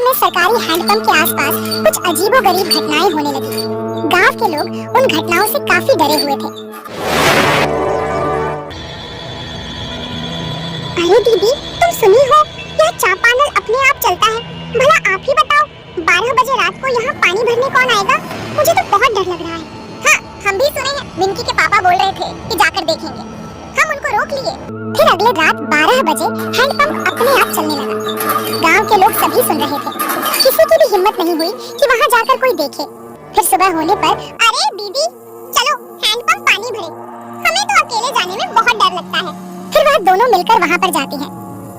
में सरकारी हैंडपंप के आसपास कुछ अजीबोगरीब घटनाएं होने लगी। गांव के लोग उन घटनाओं से काफी डरे हुए थे। अरे दीदी, तुम सुनी हो? यह चापानल अपने आप चलता है। भला आप ही बताओ, 12 बजे रात को यहाँ पानी भरने कौन आएगा? मुझे तो बहुत डर लग रहा है। हाँ, हम भी सुने हैं। विंकी के पापा बोल रहे थे कि जाकर देखेंगे। हम उनको रोक लिए। फिर अगले रात 12 बजे हैंडपंप अपने आप चलने लगा। गांव के लोग सभी सुन रहे थे। किसी की भी हिम्मत नहीं हुई कि वहां जाकर कोई देखे। फिर सुबह होने पर, अरे दीदी, चलो हैंडपंप पानी भरे। हमें तो अकेले जाने में बहुत डर लगता है। फिर वह दोनों मिलकर वहां पर जाती हैं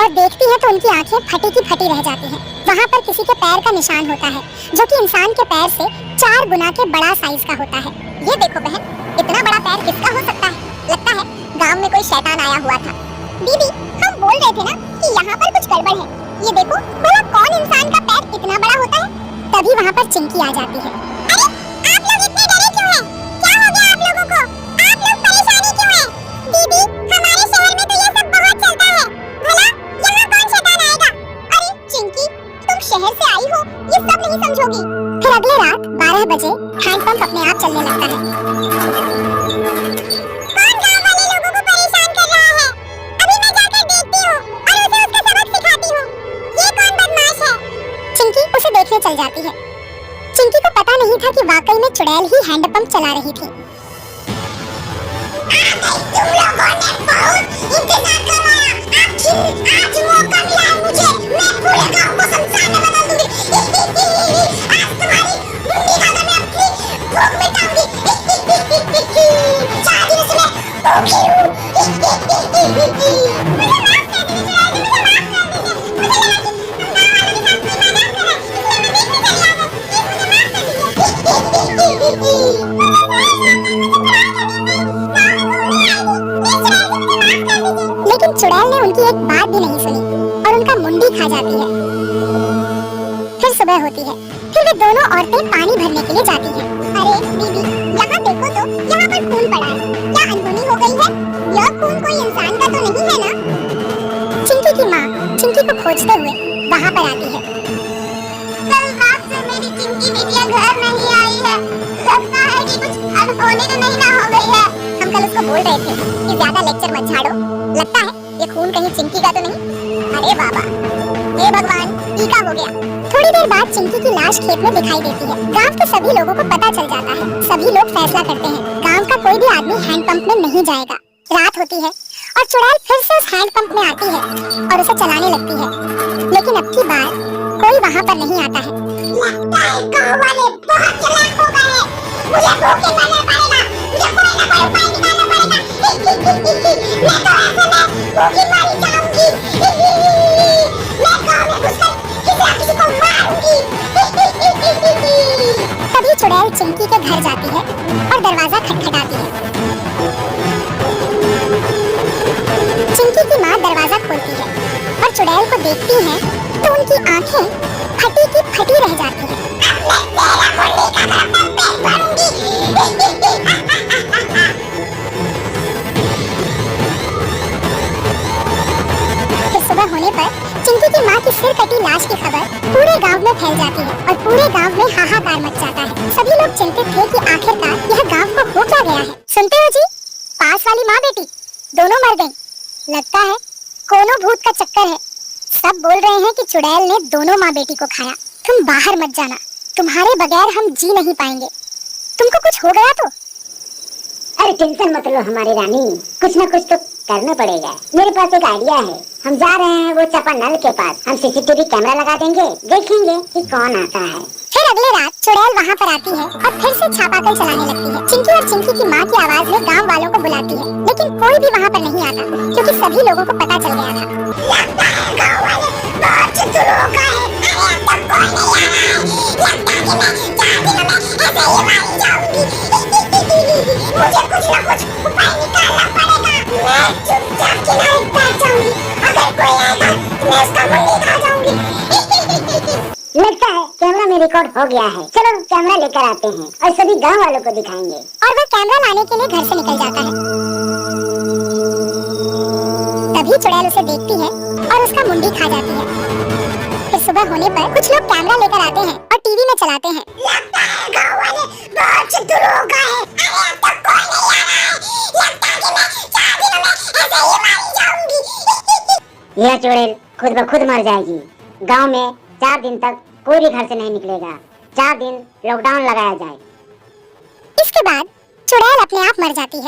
और देखती है तो उनकी आंखें फटी की फटी रह जाती हैं। वहां पर किसी के पैर का निशान होता है, जो कि इंसान के पैर से 4 गुना के बड़ा साइज का होता है। ये देखो बहन, इतना बड़ा पैर किसका हो सकता है? लगता है गांव में कोई शैतान आया हुआ था। दीदी, हम बोल रहे थे ना कि यहाँ पर कुछ गड़बड़ है। ये देखो, भला कौन इंसान का पैर इतना बड़ा होता है? तभी वहाँ पर चिंकी आ जाती है। अरे, आप लोग इतने डरे क्यों हैं? क्या हो गया आप लोगों को? आप लोग परेशानी क्यों हैं? दीदी, हमारे शहर में तो ये सब बहुत चलता है। भला यहाँ कौन शैतान आएगा? अरे चिंकी, तुम शहर से आई हो, ये सब नहीं समझोगी। फिर अगले रात 12 बजे हैंडपंप अपने आप चलने लगता है। देखने चल जाती है। चिंकी को पता नहीं था कि वाकई में चुड़ैल ही हैंडपंप चला रही थी। तुम लोगों ने बहुत इंतजार करवाया। आज मौका मिला है मुझे। मैं पूरे गांव को शमशान में बदल दूंगी। आज तुम्हारी मुंडी का मैं अपनी भूख मिटाऊंगी। 4 दिन से मैं भूखी हूँ। लेकिन चुड़ैल ने उनकी एक बात भी नहीं सुनी और उनका मुंडी खा जाती है। फिर सुबह होती है। फिर वे दोनों औरतें पानी भरने के लिए जाती हैं। अरे दीदी, यहाँ देखो तो, यहाँ पर खून पड़ा है। क्या अनहोनी हो गई है? यह खून कोई इंसान का तो नहीं है ना? चिंकी की माँ चिंकी को खोजते हुए वहाँ पर आती है। कल रात से मेरी चिंकी बिटिया घर नहीं आई है। लगता है कि कुछ अनहोनी तो नहीं ना हो गई है। हम कल उसको बोल रहे थे कि ज्यादा लेक्चर मत झाड़ो। लगता है ये खून कहीं चिंकी का तो नहीं? अरे बाबा, हे भगवान, टीका हो गया। थोड़ी देर बाद चिंकी की लाश खेत में दिखाई देती है। गांव के सभी लोगों को पता चल जाता है। सभी लोग फैसला करते हैं गांव का कोई भी आदमी हैंडपंप में नहीं जाएगा। रात होती है और चुड़ैल फिर से उस हैंडपंप में आती है और उसे चलाने लगती है। लेकिन अब की बार कोई वहाँ पर नहीं आता है। लगता है गांव वाले बहुत चालाक हो गए हैं। मुझे भूखे मरना पड़ेगा। मुझे कोई ना कोई उपाय निकालना पड़ेगा। मैं तो ऐसे में भूखी मर जाऊंगी। मैं गांव में घुसकर किसी को मारूंगी। तभी चुड़ैल चिंकी के घर जाती है और दरवाजा खटखटाती है। चिंकी की माँ दरवाजा खोलती है और चुड़ैल को देखती है तो उनकी आंखें फटी की फटी रह जाती हैं। फिर सुबह होने पर चिंकी की माँ की सिर कटी लाश की खबर पूरे गांव में फैल जाती है और पूरे गांव में हाहाकार मच जाता है। सभी लोग चिंतित थे कि आखिरकार यह गांव को हो क्या गया है। सुनते हो जी, पास वाली माँ बेटी दोनों मर गईं। लगता है कोनो भूत का चक्कर है। सब बोल रहे हैं कि चुड़ैल ने दोनों माँ बेटी को खाया। तुम बाहर मत जाना, तुम्हारे बगैर हम जी नहीं पाएंगे। तुमको कुछ हो गया तो? अरे टेंशन मत लो हमारी रानी, कुछ न कुछ तो करना पड़ेगा। मेरे पास एक आइडिया है। हम जा रहे हैं वो चापानल के पास। हम सीसीटीवी कैमरा लगा देंगे, देखेंगे कि कौन आता है। फिर अगले रात चुड़ैल वहाँ पर आती है और फिर से छापाकल चलाने लगती है। चिंकी और चिंकी की माँ की आवाज में गांव वालों को बुलाती है, लेकिन कोई भी वहाँ पर नहीं आता क्योंकि सभी लोगों को पता चल गया था। लगता है गांव वाले बहुत चतुर हो गए हैं। अरे अब तक कोई नहीं आया है। लगता है कि मैं 4 दिनों में ऐसे ही मारी जाऊंगी। मुझे कुछ न कुछ उपाय निकालना पड़ेगा। मैं चुपचाप किनारे बैठ जाऊंगी। अगर कोई आएगा तो मैं उसका मुंडी खा जाऊंगी। लगता है कैमरा में रिकॉर्ड हो गया है। चलो कैमरा लेकर आते हैं और सभी गांव वालों को दिखाएंगे। और वह कैमरा लाने के लिए घर से निकल जाता है। तभी चुड़ैल उसे देखती है और उसका मुंडी खा जाती है। फिर सुबह सुबह होने पर कुछ लोग कैमरा लेकर आते हैं और टीवी में चलाते हैं। लगता है गाँव वाले बहुत चतुर हो गए हैं। अरे अब तक कोई नहीं आ रहा है। लगता है कि मैं 4 दिनों में ऐसे ही मारी जाऊंगी। यह चुड़ैल खुद ब खुद मर जाएगी। गांव में 4 दिन तक कोई भी घर से नहीं निकलेगा। 4 दिन लॉकडाउन लगाया जाए। इसके बाद चुड़ैल अपने आप मर जाती है।